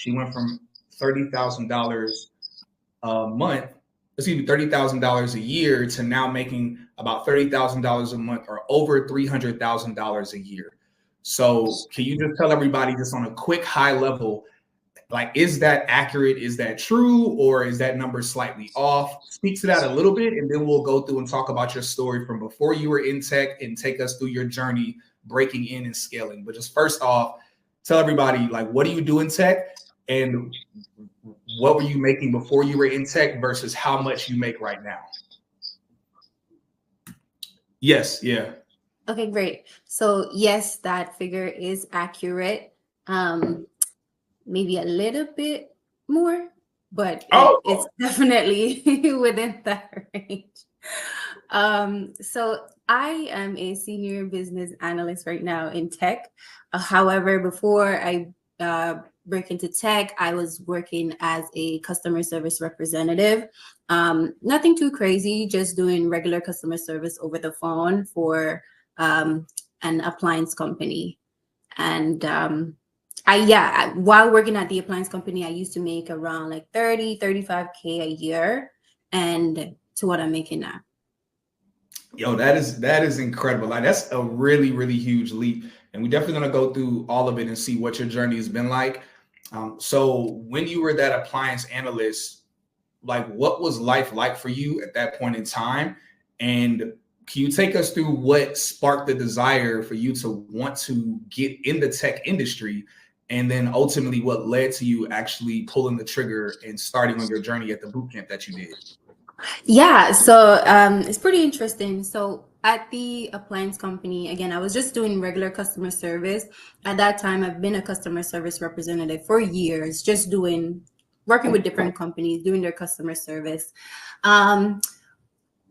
She went from $30,000 a month, $30,000 a year to now making about $30,000 a month or over $300,000 a year. So can you just tell everybody just on a quick high level, like, is that accurate? Is that true? Or is that number slightly off? Speak to that a little bit, and then we'll go through and talk about your story from before you were in tech and take us through your journey breaking in and scaling. But just first off, tell everybody, like, what do you do in tech? And what were you making before you were in tech versus how much you make right now? Yes, yeah. Okay, great. So yes, that figure is accurate. Maybe a little bit more, but it's definitely within that range. So I am a senior business analyst right now in tech. However, before I break into tech, I was working as a customer service representative. Nothing too crazy, just doing regular customer service over the phone for an appliance company. And while working at the appliance company, I used to make around like 35K a year, and to what I'm making now. Yo, that is incredible. Like, that's a really, really huge leap. And we're definitely going to go through all of it and see what your journey has been like. So when you were that appliance analyst, like, what was life like for you at that point in time? And can you take us through what sparked the desire for you to want to get in the tech industry? And then ultimately what led to you actually pulling the trigger and starting on your journey at the bootcamp that you did? Yeah, so it's pretty interesting. So at the appliance company, again, I was just doing regular customer service. At that time, I've been a customer service representative for years, just working with different companies, doing their customer service.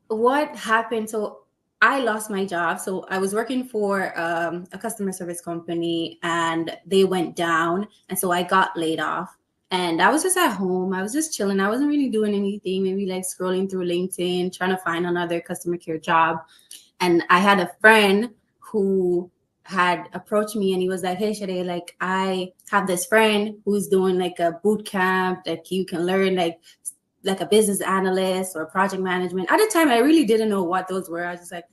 What happened? So I lost my job. So I was working for a customer service company, and they went down. And so I got laid off. And I was just at home. I was just chilling. I wasn't really doing anything, maybe like scrolling through LinkedIn, trying to find another customer care job. And I had a friend who had approached me, and he was like, "Hey, Shadai, like, I have this friend who's doing like a boot camp that you can learn like a business analyst or project management." At the time, I really didn't know what those were. I was just like,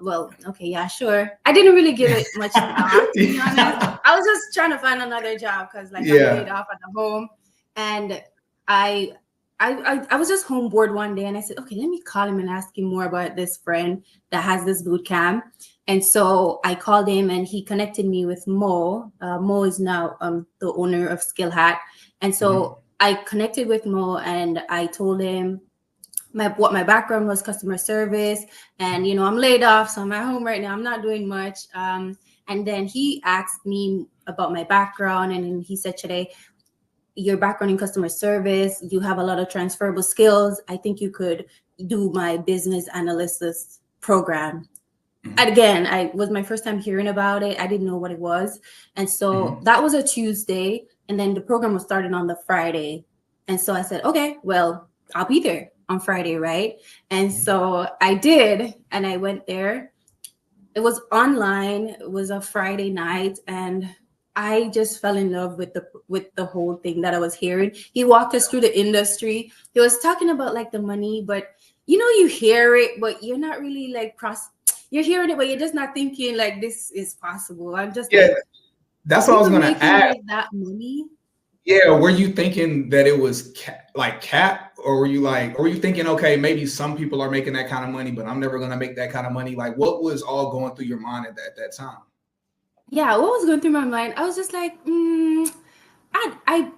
well, okay, yeah, sure. I didn't really give it much thought, to be honest. I was just trying to find another job because like I'm laid off at the home. And I was just home bored one day, and I said, okay, let me call him and ask him more about this friend that has this boot camp. And so I called him, and he connected me with Mo. Mo is now the owner of SkillHat. And so I connected with Mo, and I told him what my background was, customer service, and I'm laid off, so I'm at home right now. I'm not doing much. And then he asked me about my background, and he said, "Shadai, your background in customer service, you have a lot of transferable skills. I think you could do my business analyst program." And again, it was my first time hearing about it. I didn't know what it was. And so that was a Tuesday. And then the program was started on the Friday. And so I said, okay, well, I'll be there on Friday, right? And so I did. And I went there. It was online. It was a Friday night. And I just fell in love with the whole thing that I was hearing. He walked us through the industry. He was talking about like the money, but you hear it, but you're not really like you're hearing it, but you're just not thinking like this is possible. I'm just like, that's what I was gonna ask. Like that money. Yeah, were you thinking that it was cap, or were you thinking, okay, maybe some people are making that kind of money, but I'm never gonna make that kind of money? Like, what was all going through your mind at that time? Yeah, what was going through my mind? I was just like, I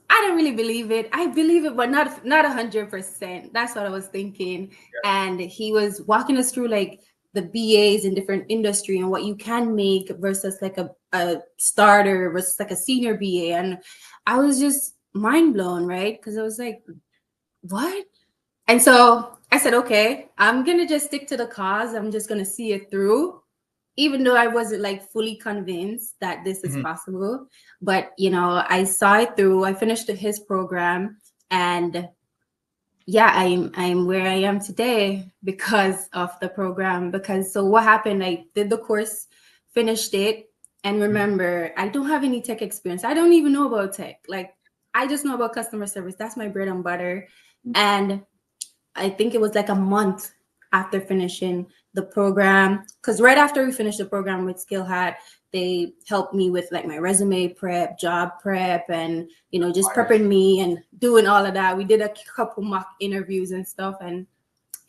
don't really believe it. I believe it, but not 100%. That's what I was thinking. Yeah. And he was walking us through like the BAs in different industry and what you can make versus like a starter versus like a senior BA. And I was just mind blown, right? Because I was like, what? And so I said, okay, I'm going to just stick to the cause. I'm just going to see it through, even though I wasn't like fully convinced that this is possible. But, I saw it through. I finished his program, and yeah, I'm where I am today because of the program. So what happened, I did the course, finished it. And remember, I don't have any tech experience. I don't even know about tech. Like, I just know about customer service. That's my bread and butter. And I think it was like a month after finishing the program, because right after we finished the program with SkillHat, they helped me with like my resume prep, job prep, and just prepping me and doing all of that. We did a couple mock interviews and stuff, and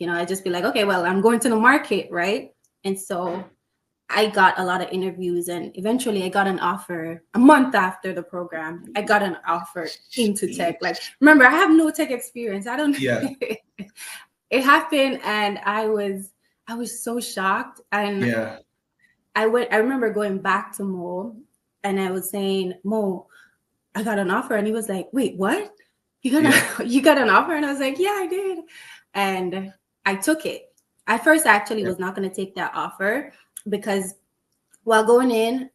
I just be like, okay, well, I'm going to the market, right? And so I got a lot of interviews, and eventually I got an offer a month after the program. I got an offer into tech. Like, remember, I have no tech experience. I don't. Yeah. It happened, and I was so shocked. And Yeah. I remember going back to Mo, and I was saying, Mo, I got an offer, and he was like, wait, what? You got an offer? And I was like, yeah, I did. And I took it. At first, I actually was not going to take that offer, because while going in,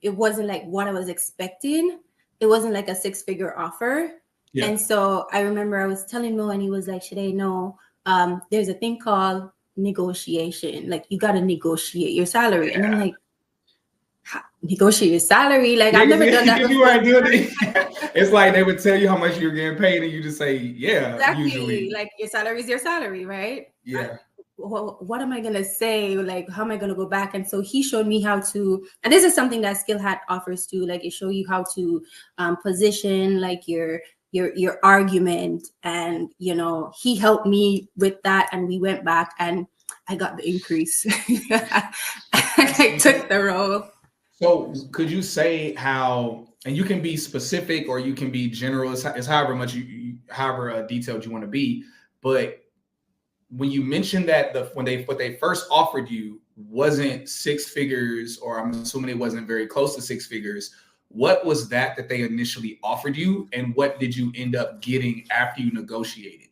it wasn't like what I was expecting. It wasn't like a 6-figure offer. Yeah. And so I remember I was telling Mo, and he was like, Shadai, no, there's a thing called negotiation. Like, you got to negotiate your salary. Yeah. And I'm like, negotiate your salary? Like, I've never done that before. You weren't doing it. It's like they would tell you how much you're getting paid, and you just say, yeah. Exactly. Usually. Like, your salary is your salary, right? Yeah. Well, what am I going to say? Like, how am I going to go back? And so he showed me how to, and this is something that SkillHat offers too. Like, it show you how to position like your argument. And, he helped me with that. And we went back, and I got the increase. I took the role. So could you say how, and you can be specific or you can be general, it's however much however detailed you want to be, but when you mentioned that what they first offered you wasn't 6 figures, or I'm assuming it wasn't very close to 6 figures, what was that they initially offered you, and what did you end up getting after you negotiated?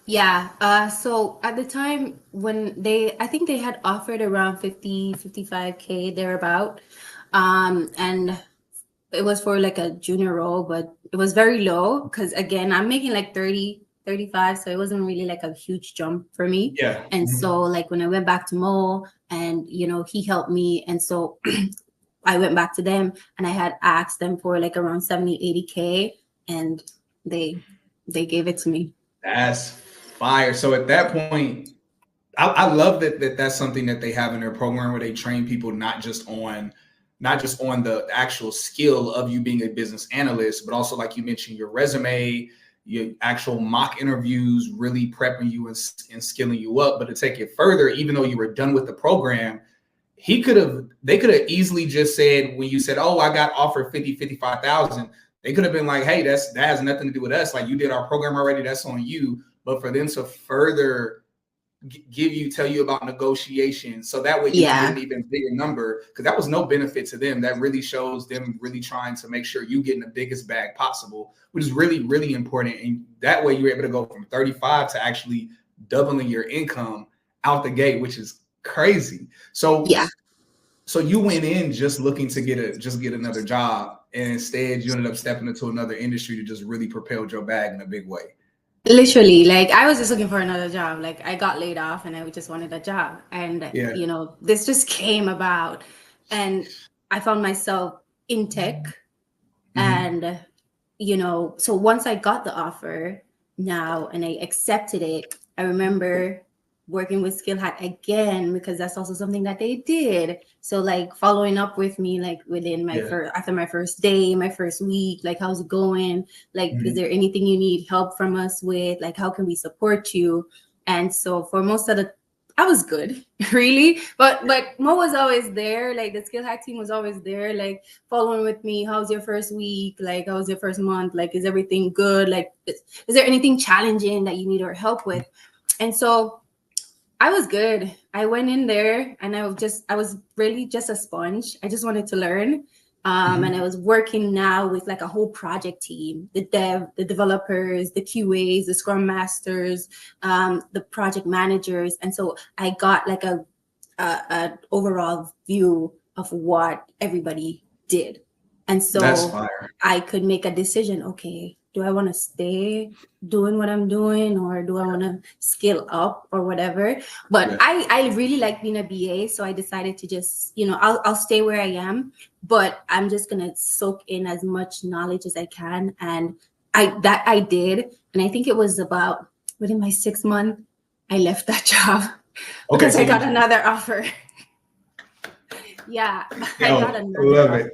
Yeah. So at the time when I think they had offered around 50, 55K thereabout. And it was for like a junior role, but it was very low because, again, I'm making like 30, 35. So it wasn't really like a huge jump for me. Yeah. And so like when I went back to Mo, and, he helped me. And so I went back to them, and I had asked them for like around 70, 80K, and they gave it to me. That's fire. So at that point, I love that's something that they have in their program, where they train people not just on the actual skill of you being a business analyst, but also, like you mentioned, your resume, your actual mock interviews, really prepping you and skilling you up. But to take it further, even though you were done with the program, they could have easily just said, when you said, oh, I got offered 50, 55,000, they could have been like, hey, that has nothing to do with us. Like, you did our program already, that's on you. But for them to further tell you about negotiation, so that way you can get an even bigger number, because that was no benefit to them. That really shows them really trying to make sure you get in the biggest bag possible, which is really, really important. And that way you're able to go from 35 to actually doubling your income out the gate, which is crazy. So so you went in just looking to get another job, and instead you ended up stepping into another industry to just really propel your bag in a big way. Literally, like, I was just looking for another job. Like, I got laid off, and I just wanted a job. And, this just came about, and I found myself in tech. And, so once I got the offer now and I accepted it, I remember working with SkillHat again, because that's also something that they did. So like following up with me, like within my after my first day, my first week, like, how's it going? Like, is there anything you need help from us with? Like, how can we support you? And so for most of I was good, really. But Mo was always there. Like, the SkillHat team was always there, like following with me. How's your first week? Like, how's your first month? Like, is everything good? Like, is there anything challenging that you need our help with? And so I was good. I went in there, and I was really just a sponge. I just wanted to learn. And I was working now with like a whole project team, the developers, the QAs, the scrum masters, the project managers. And so I got like a overall view of what everybody did. And so I could make a decision. Okay, do I want to stay doing what I'm doing, or do I want to scale up or whatever? But Yeah. I really like being a BA, so I decided to just, I'll stay where I am, but I'm just gonna soak in as much knowledge as I can. And I did, and I think it was about within my 6 month, I left that job because I got another offer. Yeah, I got another offer.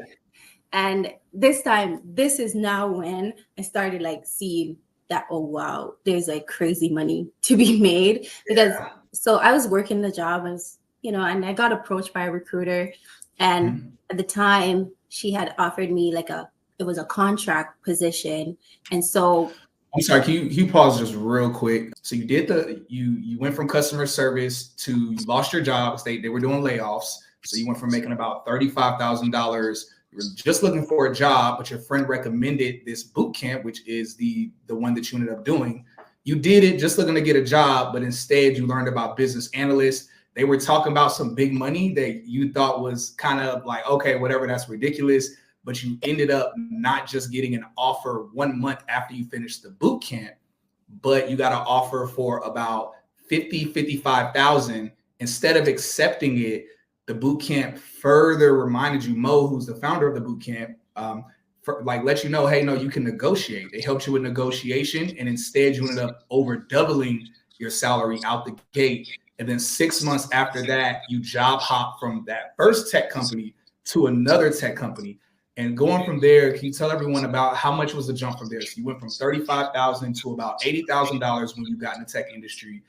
And this time, this is now when I started like seeing that, oh wow, there's like crazy money to be made. Because so I was working the job as, and I got approached by a recruiter, and at the time she had offered me it was a contract position. And so I'm sorry, can you pause just real quick? So you did you went from customer service to, you lost your jobs. They were doing layoffs. So you went from making about $35,000. You were just looking for a job, but your friend recommended this boot camp, which is the one that you ended up doing. You did it just looking to get a job, but instead you learned about business analysts. They were talking about some big money that you thought was kind of like, okay, whatever, that's ridiculous. But you ended up not just getting an offer 1 month after you finished the boot camp, but you got an offer for about 55,000. Instead of accepting it, the boot camp further reminded you, Mo, who's the founder of the boot camp, let you know, hey, no, you can negotiate. They helped you with negotiation, and instead you ended up over doubling your salary out the gate. And then 6 months after that, you job hop from that first tech company to another tech company. And going from there, can you tell everyone about how much was the jump from there? So you went from $35,000 to about $80,000 when you got in the tech industry.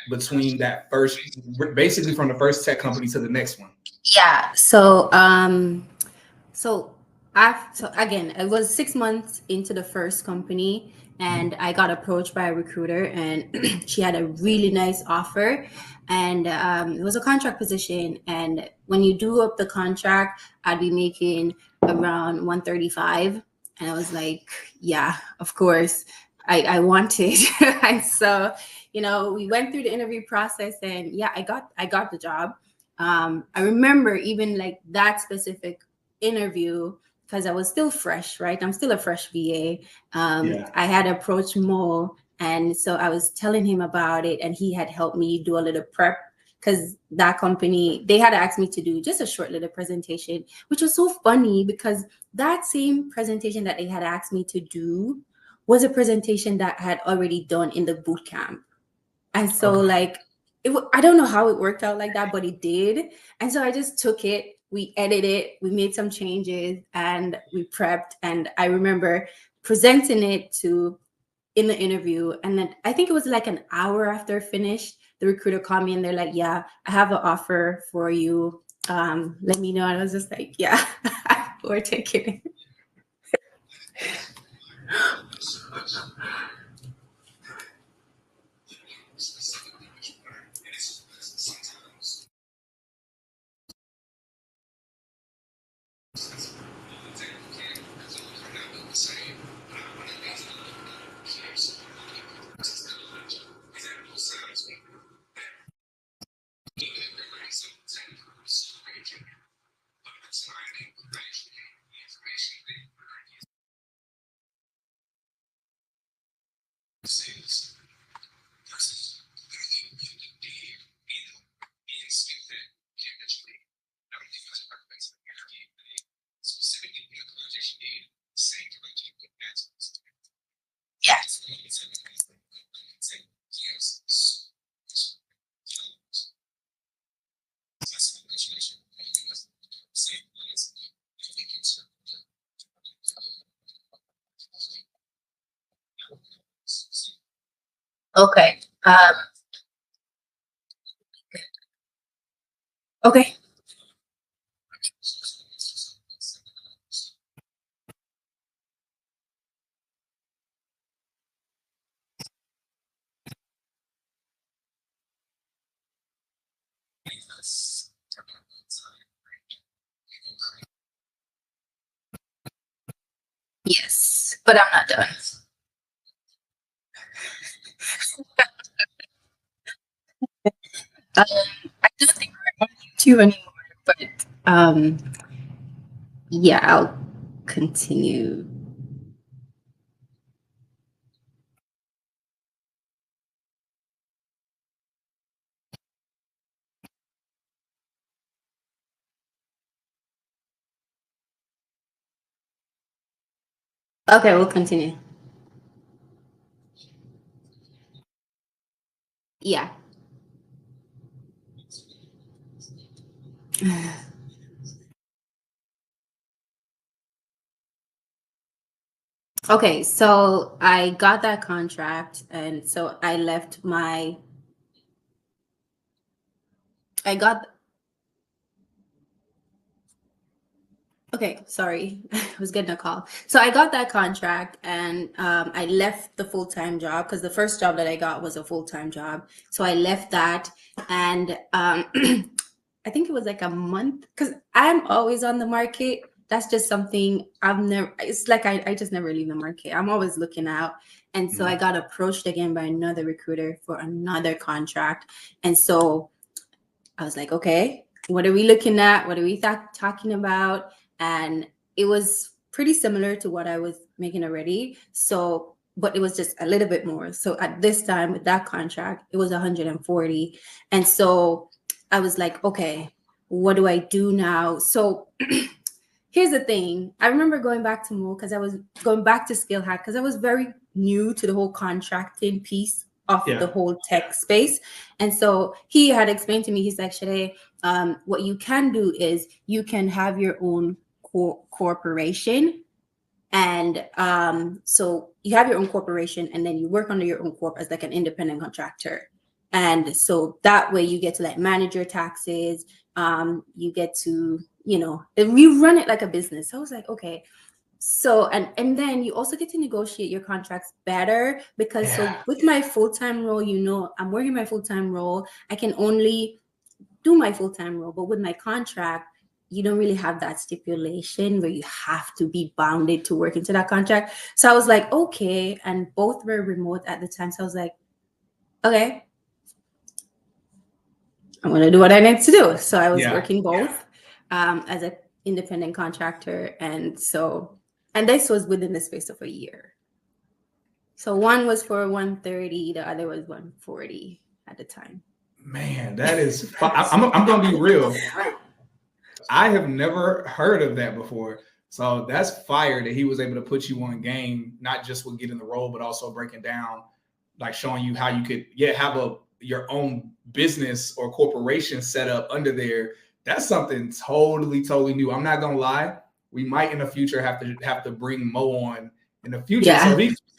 Between that first, basically from the first tech company to the next one. Yeah. So again, it was 6 months into the first company, and I got approached by a recruiter, and she had a really nice offer, and it was a contract position. And when you do up the contract, I'd be making around 135, and I was like, yeah, of course, I want it. And so, we went through the interview process, and yeah, I got the job. I remember even like that specific interview, because I was still fresh, right? I'm still a fresh VA. I had approached Mo, and so I was telling him about it, and he had helped me do a little prep, because that company, they had asked me to do just a short little presentation, which was so funny because that same presentation that they had asked me to do was a presentation that I had already done in the boot camp. And so I don't know how it worked out like that, but it did. And so I just took it, we edited it, we made some changes, and we prepped. And I remember presenting it in the interview. And then I think it was like an hour after I finished, the recruiter called me and they're like, yeah, I have an offer for you. Let me know. And I was just like, yeah, we're taking it. Okay. Okay. Yes, but I'm not done. I don't think we're on YouTube anymore, but Yeah, I'll continue. Okay, we'll continue. Yeah. Okay, so I got that contract, and so I left my. I got. Okay, sorry, I was getting a call. So I got that contract, and I left the full-time job because the first job that I got was a full-time job. So I left that, and I think it was like a month because I'm always on the market. That's just something I've never, it's like I just never leave the market. I'm always looking out. And so I got approached again by another recruiter for another contract. And so I was like, okay, what are we looking at? What are we talking about? And it was pretty similar to what I was making already. So, but it was just a little bit more. So at this time with that contract, it was 140. And so I was like, okay, what do I do now? So here's the thing. I remember going back to Mo because I was going back to SkillHat because I was very new to the whole contracting piece of the whole tech space. And so he had explained to me, he's like, Shadai, what you can do is you can have your own corporation. And so you have your own corporation and then you work under your own corp as like an independent contractor. And so that way you get to like manage your taxes. You get to, we run it like a business. So I was like, okay. So and then you also get to negotiate your contracts better because so with my full-time role, I'm working my full-time role. I can only do my full-time role, but with my contract, you don't really have that stipulation where you have to be bounded to work into that contract. So I was like, okay. And both were remote at the time. So I was like, okay, I'm going to do what I need to do. So I was working both as an independent contractor. And this was within the space of a year. So one was for 130, the other was 140 at the time. Man, that is, I'm going to be real. I have never heard of that before. So that's fire that he was able to put you on game, not just with getting the role, but also breaking down, like showing you how you could, have your own business or corporation set up under there. That's something totally new. I'm not gonna lie. We might in the future have to bring Mo on in the future,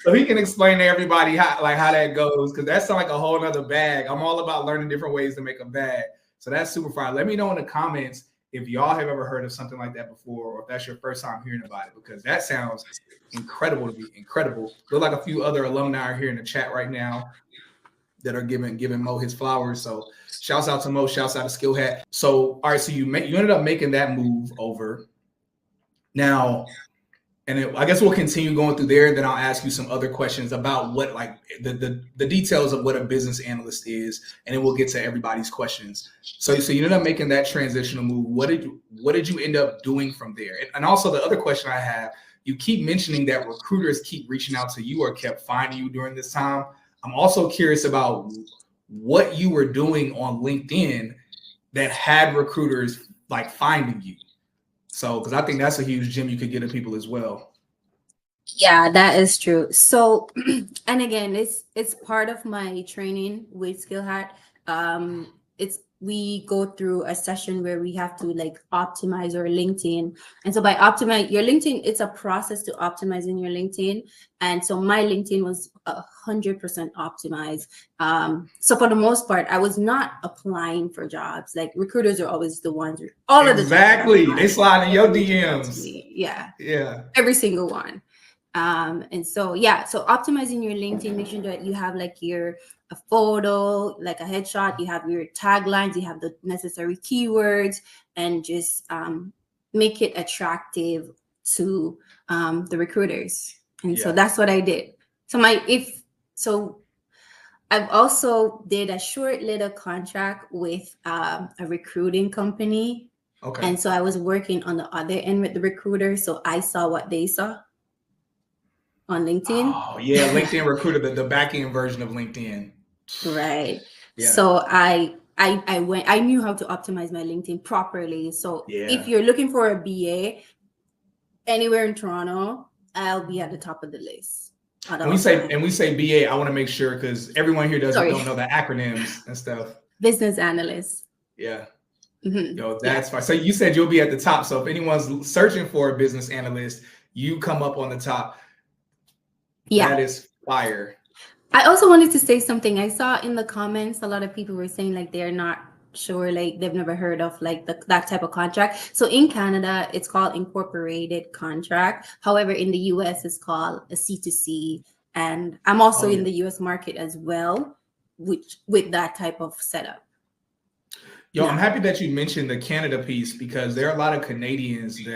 so he can explain to everybody how that goes, because that sounds like a whole other bag. I'm all about learning different ways to make a bag. So that's super fire. Let me know in the comments if y'all have ever heard of something like that before, or if that's your first time hearing about it, because that sounds incredible to me. Incredible. Look like a few other alumni are here in the chat right now that are giving Mo his flowers. So shouts out to Mo, shouts out to SkillHat. So all right, so you ended up making that move over. Now, I guess we'll continue going through there, and then I'll ask you some other questions about what, like, the details of what a business analyst is, and then we'll get to everybody's questions. So you ended up making that transitional move. What did you end up doing from there? And also the other question I have, you keep mentioning that recruiters keep reaching out to you or kept finding you during this time. I'm also curious about what you were doing on LinkedIn that had recruiters like finding you. So, because I think that's a huge gem you could get to people as well. Yeah, that is true. So, and again, it's part of my training with SkillHat. We go through a session where we have to like optimize our LinkedIn. And so by optimize your LinkedIn, it's a process to optimizing your LinkedIn. And so my LinkedIn was 100% optimized. So for the most part, I was not applying for jobs. Like recruiters are always the ones, all of the exactly. They slide in your DMs. Yeah. Every single one. And so optimizing your LinkedIn, make sure that you have like a photo, like a headshot, you have your taglines, you have the necessary keywords, and just make it attractive to the recruiters. And so that's what I did. So I've also did a short little contract with a recruiting company. Okay. And so I was working on the other end with the recruiter. So I saw what they saw on LinkedIn. Oh yeah, LinkedIn Recruiter, the back end version of LinkedIn. Right. Yeah. So I knew how to optimize my LinkedIn properly. So Yeah. if you're looking for a BA anywhere in Toronto, I'll be at the top of the list. And we say BA, I want to make sure because everyone here don't know the acronyms and stuff. Business analyst. Yeah. Mm-hmm. Yo, that's fine. So you said you'll be at the top. So if anyone's searching for a business analyst, you come up on the top. Yeah. That is fire. I also wanted to say something. I saw in the comments, a lot of people were saying like they're not sure, like they've never heard of like that type of contract. So in Canada, it's called incorporated contract. However, in the US, it's called a C2C. And I'm also in the US market as well, which with that type of setup. Yo, I'm happy that you mentioned the Canada piece because there are a lot of Canadians that